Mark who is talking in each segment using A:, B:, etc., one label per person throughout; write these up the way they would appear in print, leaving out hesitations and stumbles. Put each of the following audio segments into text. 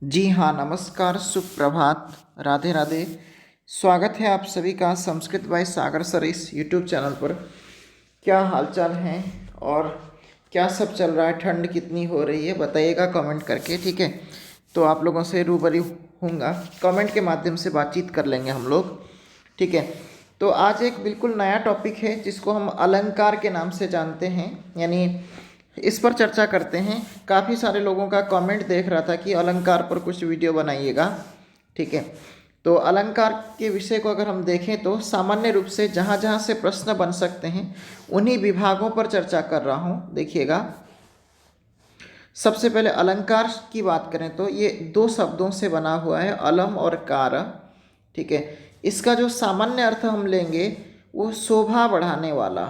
A: जी हाँ, नमस्कार, सुप्रभात, राधे राधे। स्वागत है आप सभी का संस्कृत बाय सागर सर इस यूट्यूब चैनल पर। क्या हालचाल हैं और क्या सब चल रहा है? ठंड कितनी हो रही है बताइएगा कमेंट करके, ठीक है। तो आप लोगों से रूबरू होऊंगा, कमेंट के माध्यम से बातचीत कर लेंगे हम लोग, ठीक है। तो आज एक बिल्कुल नया टॉपिक है जिसको हम अलंकार के नाम से जानते हैं, यानी इस पर चर्चा करते हैं। काफ़ी सारे लोगों का कमेंट देख रहा था कि अलंकार पर कुछ वीडियो बनाइएगा, ठीक है। तो अलंकार के विषय को अगर हम देखें तो सामान्य रूप से जहाँ जहाँ से प्रश्न बन सकते हैं उन्हीं विभागों पर चर्चा कर रहा हूँ। देखिएगा, सबसे पहले अलंकार की बात करें तो ये दो शब्दों से बना हुआ है, अलम और कार, ठीक है। इसका जो सामान्य अर्थ हम लेंगे वो शोभा बढ़ाने वाला,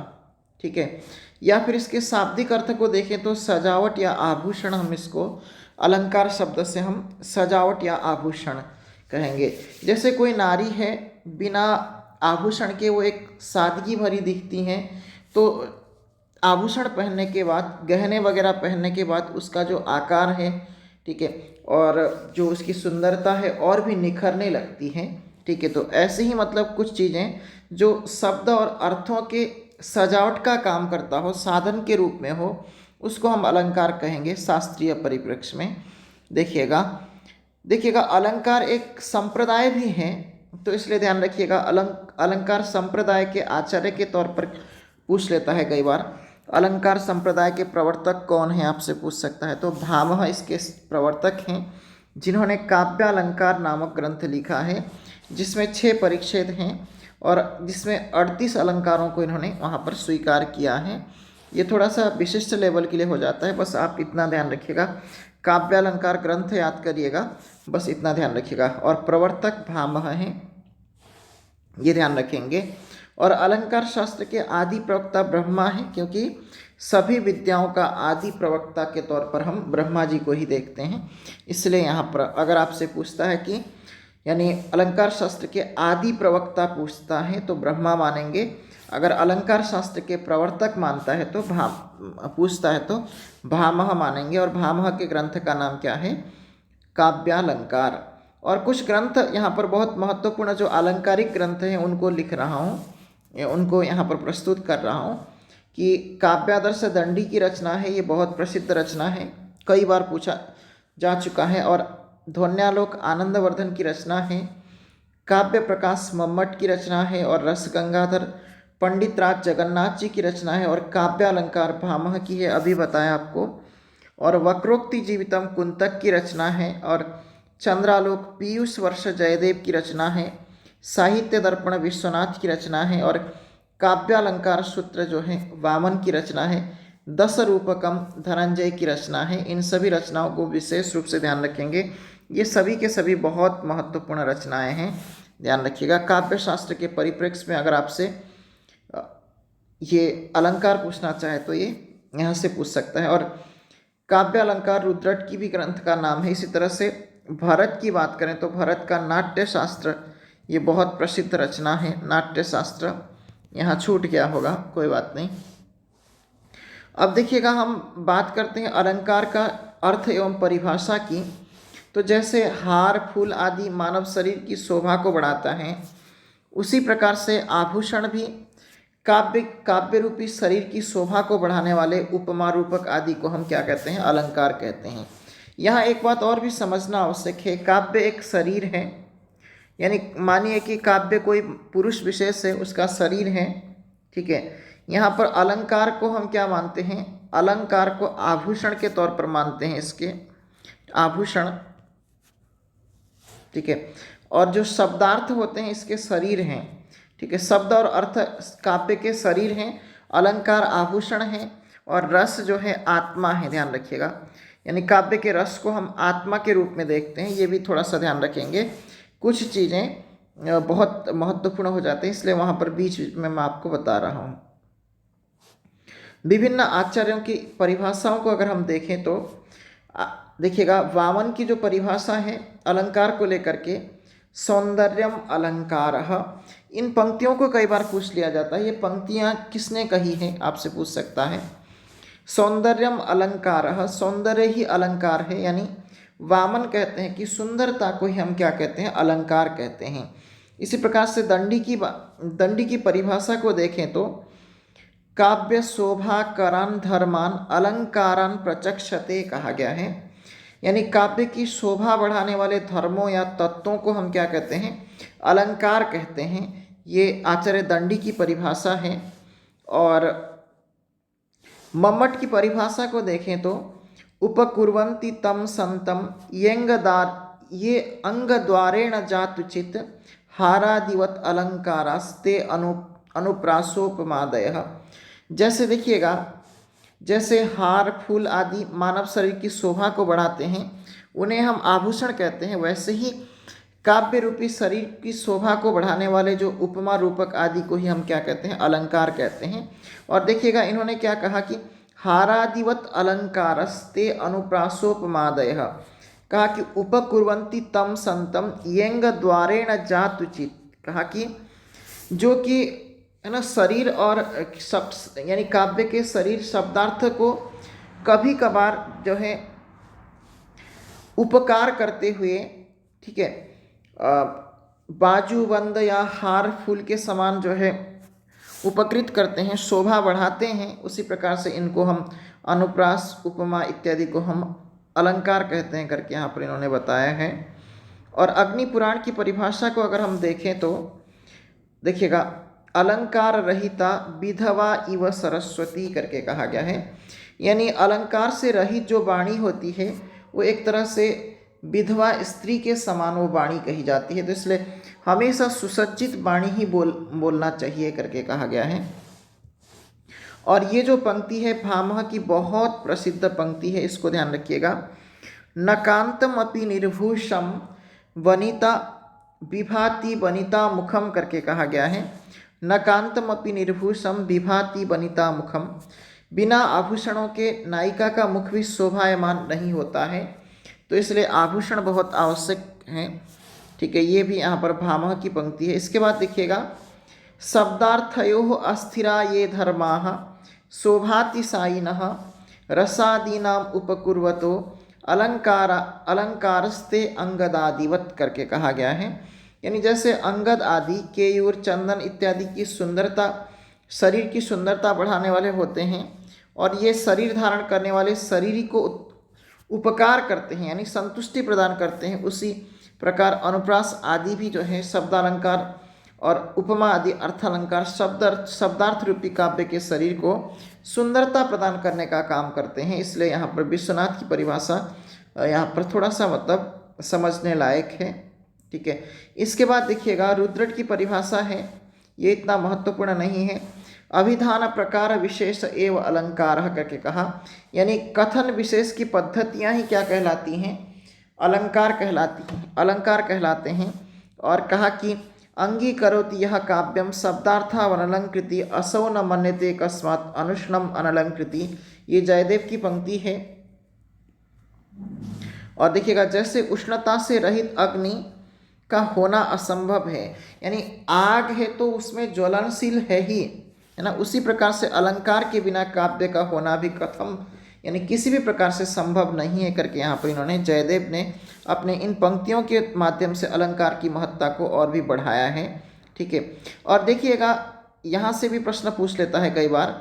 A: ठीक है। या फिर इसके शाब्दिक अर्थ को देखें तो सजावट या आभूषण, हम इसको अलंकार शब्द से हम सजावट या आभूषण कहेंगे। जैसे कोई नारी है, बिना आभूषण के वो एक सादगी भरी दिखती हैं, तो आभूषण पहनने के बाद, गहने वगैरह पहनने के बाद उसका जो आकार है, ठीक है, और जो उसकी सुंदरता है और भी निखरने लगती है, ठीक है। तो ऐसे ही मतलब कुछ चीज़ें जो शब्द और अर्थों के सजावट का काम करता हो, साधन के रूप में हो, उसको हम अलंकार कहेंगे शास्त्रीय परिप्रेक्ष्य में। देखिएगा देखिएगा अलंकार एक संप्रदाय भी है, तो इसलिए ध्यान रखिएगा। अलंकार संप्रदाय के आचार्य के तौर पर पूछ लेता है कई बार। अलंकार संप्रदाय के प्रवर्तक कौन है आपसे पूछ सकता है, तो भामह इसके प्रवर्तक हैं, जिन्होंने काव्यालंकार नामक ग्रंथ लिखा है, जिसमें 6 परिच्छेद हैं और जिसमें 38 अलंकारों को इन्होंने वहाँ पर स्वीकार किया है। ये थोड़ा सा विशिष्ट लेवल के लिए हो जाता है, बस आप इतना ध्यान रखिएगा। काव्यालंकार ग्रंथ याद करिएगा, बस इतना ध्यान रखिएगा। और प्रवर्तक भामह हैं, ये ध्यान रखेंगे। और अलंकार शास्त्र के आदि प्रवक्ता ब्रह्मा हैं, क्योंकि सभी विद्याओं का आदि प्रवक्ता के तौर पर हम ब्रह्मा जी को ही देखते हैं। इसलिए यहाँ पर अगर आपसे पूछता है कि यानी अलंकार शास्त्र के आदि प्रवक्ता पूछता है तो ब्रह्मा मानेंगे। अगर अलंकार शास्त्र के प्रवर्तक मानता है तो पूछता है तो भामह मानेंगे। और भामह के ग्रंथ का नाम क्या है? काव्यालंकार। और कुछ ग्रंथ यहाँ पर बहुत महत्वपूर्ण जो अलंकारिक ग्रंथ हैं उनको लिख रहा हूँ, उनको यहाँ पर प्रस्तुत कर रहा हूँ। कि काव्यादर्श दंडी की रचना है, ये बहुत प्रसिद्ध रचना है, कई बार पूछा जा चुका है। और ध्वन्यालोक आनंदवर्धन की रचना है। काव्य प्रकाश मम्मट की रचना है। और रस गंगाधर पंडित राज जगन्नाथ जी की रचना है। और काव्यालंकार भामह की है, अभी बताया आपको। और वक्रोक्ति जीवितम कुंतक की रचना है। और चंद्रालोक पीयूष वर्ष जयदेव की रचना है। साहित्य दर्पण विश्वनाथ की रचना है। और काव्यालंकार सूत्र जो है वामन की रचना है। दस रूपकम धनंजय की रचना है। इन सभी रचनाओं को विशेष रूप से ध्यान रखेंगे, ये सभी के सभी बहुत महत्वपूर्ण रचनाएं हैं, ध्यान रखिएगा। काव्य शास्त्र के परिप्रेक्ष्य में अगर आपसे ये अलंकार पूछना चाहे तो ये यहाँ से पूछ सकता है। और काव्य अलंकार रुद्रट की भी ग्रंथ का नाम है। इसी तरह से भरत की बात करें तो भरत का नाट्य शास्त्र ये बहुत प्रसिद्ध रचना है। नाट्य शास्त्र यहाँ छूट गया होगा, कोई बात नहीं। अब देखिएगा, हम बात करते हैं अलंकार का अर्थ एवं परिभाषा की। तो जैसे हार फूल आदि मानव शरीर की शोभा को बढ़ाता है, उसी प्रकार से आभूषण भी काव्य रूपी शरीर की शोभा को बढ़ाने वाले उपमा रूपक आदि को हम क्या कहते हैं? अलंकार कहते हैं। यहाँ एक बात और भी समझना आवश्यक है, काव्य एक शरीर है, यानी मानिए कि काव्य कोई पुरुष विशेष है, उसका शरीर है, ठीक है। यहाँ पर अलंकार को हम क्या मानते हैं? अलंकार को आभूषण के तौर पर मानते हैं, इसके आभूषण, ठीक है। और जो शब्दार्थ होते हैं इसके शरीर हैं, ठीक है। शब्द और अर्थ काव्य के शरीर हैं, अलंकार आभूषण हैं, और रस जो है आत्मा है, ध्यान रखिएगा। यानी काव्य के रस को हम आत्मा के रूप में देखते हैं, ये भी थोड़ा सा ध्यान रखेंगे। कुछ चीज़ें बहुत महत्वपूर्ण हो जाते हैं, इसलिए वहाँ पर बीच में मैं आपको बता रहा हूँ। विभिन्न आचार्यों की परिभाषाओं को अगर हम देखें तो देखिएगा, वामन की जो परिभाषा है अलंकार को लेकर के, सौंदर्यम अलंकार, इन पंक्तियों को कई बार पूछ लिया जाता है, ये पंक्तियाँ किसने कही हैं आपसे पूछ सकता है। सौंदर्यम अलंकार, सौंदर्य ही अलंकार है, यानी वामन कहते हैं कि सुंदरता को ही हम क्या कहते हैं, अलंकार कहते हैं। इसी प्रकार से दंडी की परिभाषा को देखें तो काव्य शोभाकरान धर्मान अलंकारान प्रचक्षते कहा गया है। यानी काव्य की शोभा बढ़ाने वाले धर्मों या तत्वों को हम क्या कहते हैं, अलंकार कहते हैं। ये आचार्य दंडी की परिभाषा है। और मम्मट की परिभाषा को देखें तो उपकुर्वन्ति तम संतम ये अंग द्वारेण जातुचित हारादिवत अलंकारास्ते अनुप्रासोपमादयः। जैसे देखिएगा, जैसे हार फूल आदि मानव शरीर की शोभा को बढ़ाते हैं, उन्हें हम आभूषण कहते हैं, वैसे ही काव्य रूपी शरीर की शोभा को बढ़ाने वाले जो उपमा रूपक आदि को ही हम क्या कहते हैं, अलंकार कहते हैं। और देखिएगा इन्होंने क्या कहा कि हारादिवत अलंकारस्ते अनुप्रासोपमादयः, कहा कि उपकुर्वन्ति तम संतम येंग द्वारेण जातुचित, कहा कि जो कि है ना शरीर और यानी काव्य के शरीर शब्दार्थ को कभी कभार जो है उपकार करते हुए, ठीक है, बाजूबंद या हार फूल के समान जो है उपकृत करते हैं, शोभा बढ़ाते हैं। उसी प्रकार से इनको हम अनुप्रास उपमा इत्यादि को हम अलंकार कहते हैं करके यहाँ पर इन्होंने बताया है। और अग्नि पुराण की परिभाषा को अगर हम देखें तो देखिएगा, अलंकार रहिता विधवा इव सरस्वती करके कहा गया है। यानी अलंकार से रहित जो वाणी होती है वो एक तरह से विधवा स्त्री के समान वो वाणी कही जाती है। तो इसलिए हमेशा सुसज्जित वाणी ही बोलना चाहिए करके कहा गया है। और ये जो पंक्ति है भामह की बहुत प्रसिद्ध पंक्ति है, इसको ध्यान रखिएगा। नकांतम अपि निर्भूषम वनिता विभाति वनिता मुखम करके कहा गया है। नकांतम अपि निर्भूषम विभाति वनिता मुखम, बिना आभूषणों के नायिका का मुख भी शोभायमान नहीं होता है। तो इसलिए आभूषण बहुत आवश्यक हैं, ठीक है। ये भी यहाँ पर भामह की पंक्ति है। इसके बाद देखिएगा, शब्दार्थयो अस्थिरा ये धर्माः शोभाति सायिनः रसादीनाम उपकुर्वतो अलंकारस्ते अंगदादिवत करके कहा गया है। यानी जैसे अंगद आदि केयूर चंदन इत्यादि की सुंदरता शरीर की सुंदरता बढ़ाने वाले होते हैं, और ये शरीर धारण करने वाले शरीर को उपकार करते हैं, यानी संतुष्टि प्रदान करते हैं। उसी प्रकार अनुप्रास आदि भी जो है शब्दालंकार और उपमा आदि अर्थालंकार शब्दार्थ रूपी काव्य के शरीर को सुंदरता प्रदान करने का काम करते हैं। इसलिए यहाँ पर विश्वनाथ की परिभाषा यहाँ पर थोड़ा सा मतलब समझने लायक है, ठीक है। इसके बाद देखिएगा, रुद्रट की परिभाषा है, ये इतना महत्वपूर्ण नहीं है। अभिधान प्रकार विशेष एवं अलंकार करके कहा, यानी कथन विशेष की पद्धतियाँ ही क्या कहलाती हैं, अलंकार कहलाते हैं। और कहा कि अंगीकरोति यह काव्यम शब्दार्थावनलंकृति असौ न मन्यते कस्मात् अनुष्णम अनलंकृति, ये जयदेव की पंक्ति है। और देखिएगा, जैसे उष्णता से रहित अग्नि का होना असंभव है, यानी आग है तो उसमें ज्वलनशील है ही, है ना, उसी प्रकार से अलंकार के बिना काव्य का होना भी कथम यानी किसी भी प्रकार से संभव नहीं है करके यहाँ पर इन्होंने जयदेव ने अपने इन पंक्तियों के माध्यम से अलंकार की महत्ता को और भी बढ़ाया है, ठीक है। और देखिएगा, यहाँ से भी प्रश्न पूछ लेता है कई बार।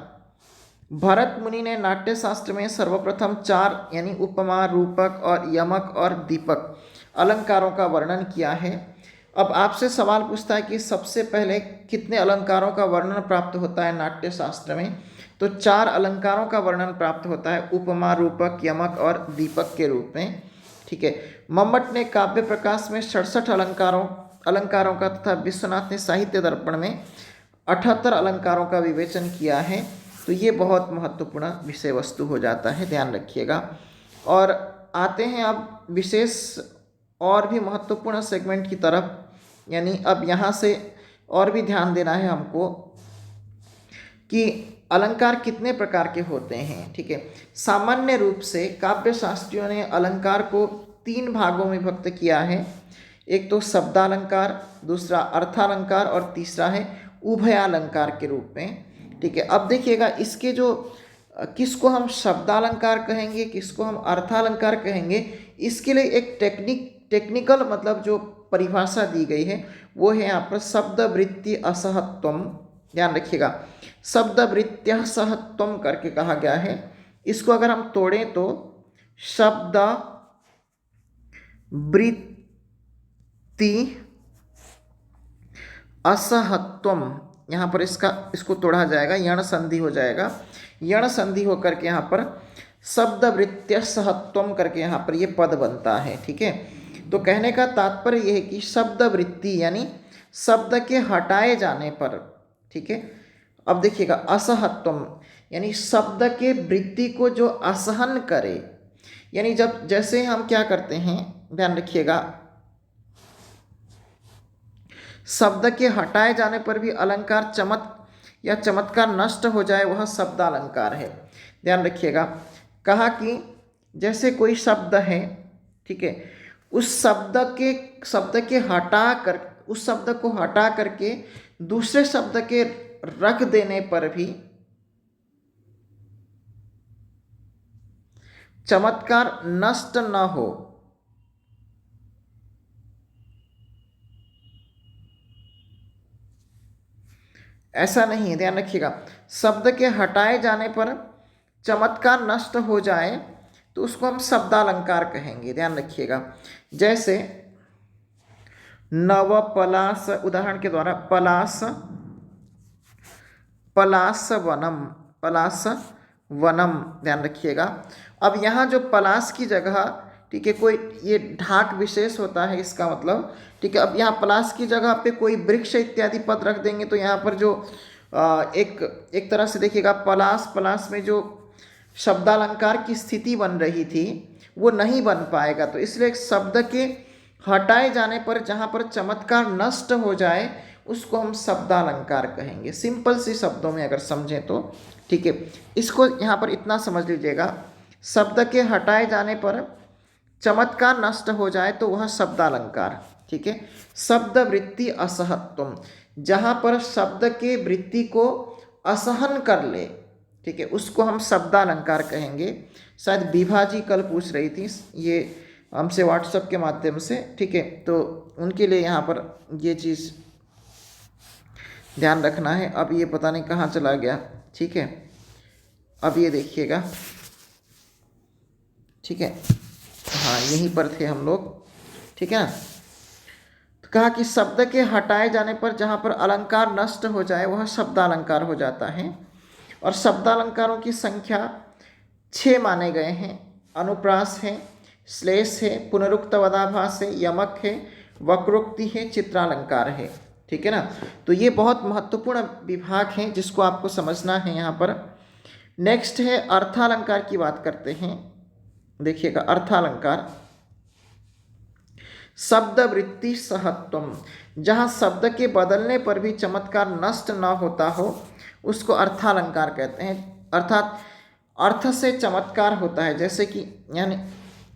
A: भरत मुनि ने नाट्य शास्त्र में सर्वप्रथम 4 यानी उपमा, रूपक और यमक और दीपक अलंकारों का वर्णन किया है। अब आपसे सवाल पूछता है कि सबसे पहले कितने अलंकारों का वर्णन प्राप्त होता है नाट्य शास्त्र में, तो 4 अलंकारों का वर्णन प्राप्त होता है, उपमा, रूपक, यमक और दीपक के रूप में, ठीक है। मम्मट ने काव्य प्रकाश में 67 अलंकारों का तथा विश्वनाथ ने साहित्य दर्पण में 78 अलंकारों का विवेचन किया है। तो ये बहुत महत्वपूर्ण विषय वस्तु हो जाता है, ध्यान रखिएगा। और आते हैं अब विशेष और भी महत्वपूर्ण सेगमेंट की तरफ, यानी अब यहाँ से और भी ध्यान देना है हमको कि अलंकार कितने प्रकार के होते हैं, ठीक है। सामान्य रूप से काव्य शास्त्रियों ने अलंकार को 3 भागों में विभक्त किया है। एक तो शब्दालंकार, दूसरा अर्थालंकार और तीसरा है उभयालंकार के रूप में, ठीक है। अब देखिएगा, इसके जो किसको हम शब्दालंकार कहेंगे, किसको हम अर्थालंकार कहेंगे, इसके लिए एक टेक्निकल मतलब जो परिभाषा दी गई है वो है यहाँ पर शब्द वृत्ति असहत्वम। ध्यान रखिएगा, शब्द वृत्त्य सहत्वम करके कहा गया है। इसको अगर हम तोड़ें तो शब्द वृत्ति असहत्वम, यहाँ पर इसको तोड़ा जाएगा, यण संधि हो जाएगा, यण संधि होकर के यहाँ पर शब्द वृत्त्य सहत्वम करके यहाँ पर ये पद बनता है। ठीक है, तो कहने का तात्पर्य यह है कि शब्द वृत्ति यानी शब्द के हटाए जाने पर, ठीक है। अब देखिएगा असहत्वम यानी शब्द के वृत्ति को जो असहन करे, यानी जब जैसे हम क्या करते हैं, ध्यान रखिएगा, शब्द के हटाए जाने पर भी अलंकार या चमत्कार नष्ट हो जाए वह शब्द अलंकार है। ध्यान रखिएगा, कहा कि जैसे कोई शब्द है, ठीक है, उस शब्द के उस शब्द को हटा करके दूसरे शब्द के रख देने पर भी चमत्कार नष्ट न हो। ऐसा नहीं है, ध्यान रखिएगा, शब्द के हटाए जाने पर चमत्कार नष्ट हो जाए तो उसको हम शब्दालंकार कहेंगे। ध्यान रखिएगा, जैसे नव पलास, उदाहरण के द्वारा पलास वनम, ध्यान रखिएगा। अब यहाँ जो पलास की जगह, ठीक है, कोई ये ढाक विशेष होता है इसका मतलब, ठीक है। अब यहाँ पलास की जगह पे कोई वृक्ष इत्यादि पद रख देंगे तो यहाँ पर जो एक तरह से देखिएगा पलास में जो शब्दालंकार की स्थिति बन रही थी वो नहीं बन पाएगा। तो इसलिए शब्द के हटाए जाने पर जहाँ पर चमत्कार नष्ट हो जाए उसको हम शब्दालंकार कहेंगे, सिंपल सी शब्दों में अगर समझें तो, ठीक है। इसको यहाँ पर इतना समझ लीजिएगा, शब्द के हटाए जाने पर चमत्कार नष्ट हो जाए तो वह शब्दालंकार, ठीक है। शब्द वृत्ति असहत्वम, जहाँ पर शब्द के वृत्ति को असहन कर ले, ठीक है, उसको हम शब्दालंकार कहेंगे। शायद विभा जी कल पूछ रही थी ये हमसे व्हाट्सएप के माध्यम से, ठीक है, तो उनके लिए यहाँ पर ये चीज़ ध्यान रखना है। अब ये पता नहीं कहाँ चला गया, ठीक है, अब ये देखिएगा, ठीक है, हाँ यहीं पर थे हम लोग, ठीक है ना। तो कहा कि शब्द के हटाए जाने पर जहाँ पर अलंकार नष्ट हो जाए वह शब्दालंकार हो जाता है। और शब्दालंकारों की संख्या 6 माने गए हैं। अनुप्रास है, श्लेष है, पुनरुक्त वदाभास है, यमक है, वक्रोक्ति है, चित्रालंकार है, ठीक है ना। तो ये बहुत महत्वपूर्ण विभाग हैं जिसको आपको समझना है यहाँ पर। नेक्स्ट है अर्थालंकार की बात करते हैं। देखिएगा, अर्थालंकार शब्द वृत्ति सहत्वम, जहाँ शब्द के बदलने पर भी चमत्कार नष्ट न होता हो उसको अर्थालंकार कहते हैं। अर्थात अर्थ से चमत्कार होता है, जैसे कि यानी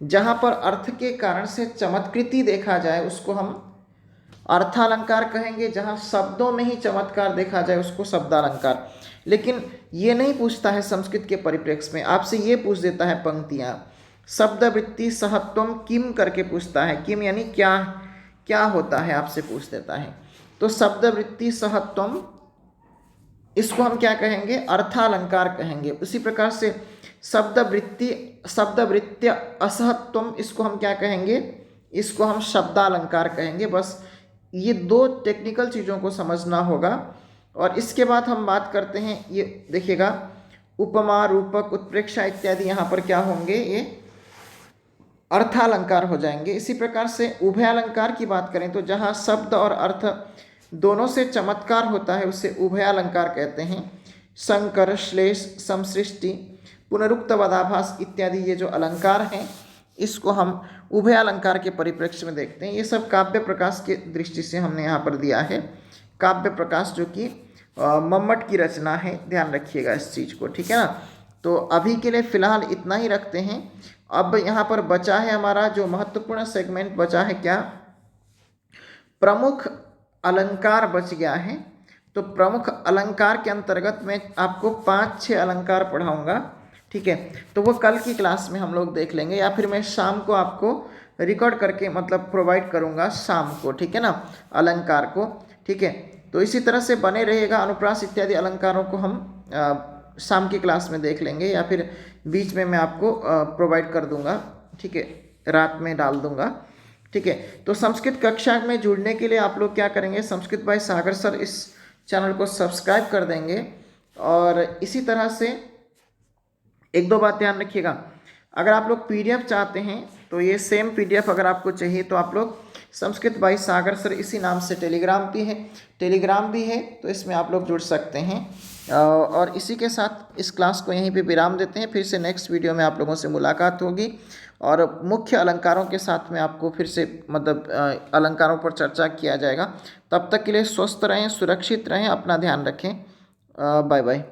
A: जहाँ पर अर्थ के कारण से चमत्कृति देखा जाए उसको हम अर्थालंकार कहेंगे, जहाँ शब्दों में ही चमत्कार देखा जाए उसको शब्दालंकार। लेकिन ये नहीं पूछता है संस्कृत के परिप्रेक्ष्य में, आपसे ये पूछ देता है पंक्तियाँ, शब्द वृत्ति सहत्वम किम करके पूछता है, किम यानी क्या, क्या होता है आपसे पूछ देता है। तो शब्द वृत्ति सहत्वम इसको हम क्या कहेंगे, अर्थालंकार कहेंगे। उसी प्रकार से शब्द वृत्त्य असहत्वम इसको हम क्या कहेंगे, इसको हम शब्दालंकार कहेंगे। बस ये 2 टेक्निकल चीज़ों को समझना होगा। और इसके बाद हम बात करते हैं, ये देखिएगा, उपमा, रूपक, उत्प्रेक्षा इत्यादि यहाँ पर क्या होंगे, ये अर्थालंकार हो जाएंगे। इसी प्रकार से उभयालंकार की बात करें तो जहाँ शब्द और अर्थ दोनों से चमत्कार होता है उसे उभयालंकार कहते हैं। संकर, श्लेष, समसृष्टि, पुनरुक्त वदाभास इत्यादि ये जो अलंकार हैं इसको हम उभयालंकार के परिप्रेक्ष्य में देखते हैं। ये सब काव्य प्रकाश के दृष्टि से हमने यहाँ पर दिया है। काव्य प्रकाश जो कि मम्मट की रचना है, ध्यान रखिएगा इस चीज़ को, ठीक है ना। तो अभी के लिए फ़िलहाल इतना ही रखते हैं। अब यहाँ पर बचा है हमारा जो महत्वपूर्ण सेगमेंट बचा है, क्या, प्रमुख अलंकार बच गया है। तो प्रमुख अलंकार के अंतर्गत मैं आपको 5-6 अलंकार पढ़ाऊँगा ठीक है। तो वो कल की क्लास में हम लोग देख लेंगे, या फिर मैं शाम को आपको रिकॉर्ड करके मतलब प्रोवाइड करूँगा शाम को, ठीक है ना, अलंकार को। ठीक है, तो इसी तरह से बने रहेगा। अनुप्रास इत्यादि अलंकारों को हम शाम की क्लास में देख लेंगे, या फिर बीच में मैं आपको प्रोवाइड कर दूंगा, ठीक है, रात में डाल दूंगा। ठीक है, तो संस्कृत कक्षा में जुड़ने के लिए आप लोग क्या करेंगे, संस्कृत बाय सागर सर इस चैनल को सब्सक्राइब कर देंगे। और इसी तरह से एक दो बात ध्यान रखिएगा, अगर आप लोग पीडीएफ चाहते हैं तो ये सेम पीडीएफ अगर आपको चाहिए तो आप लोग संस्कृत बाय सागर सर इसी नाम से टेलीग्राम भी है, तो इसमें आप लोग जुड़ सकते हैं। और इसी के साथ इस क्लास को यहीं पे विराम देते हैं। फिर से नेक्स्ट वीडियो में आप लोगों से मुलाकात होगी और मुख्य अलंकारों के साथ में आपको फिर से मतलब अलंकारों पर चर्चा किया जाएगा। तब तक के लिए स्वस्थ रहें, सुरक्षित रहें, अपना ध्यान रखें। Bye bye.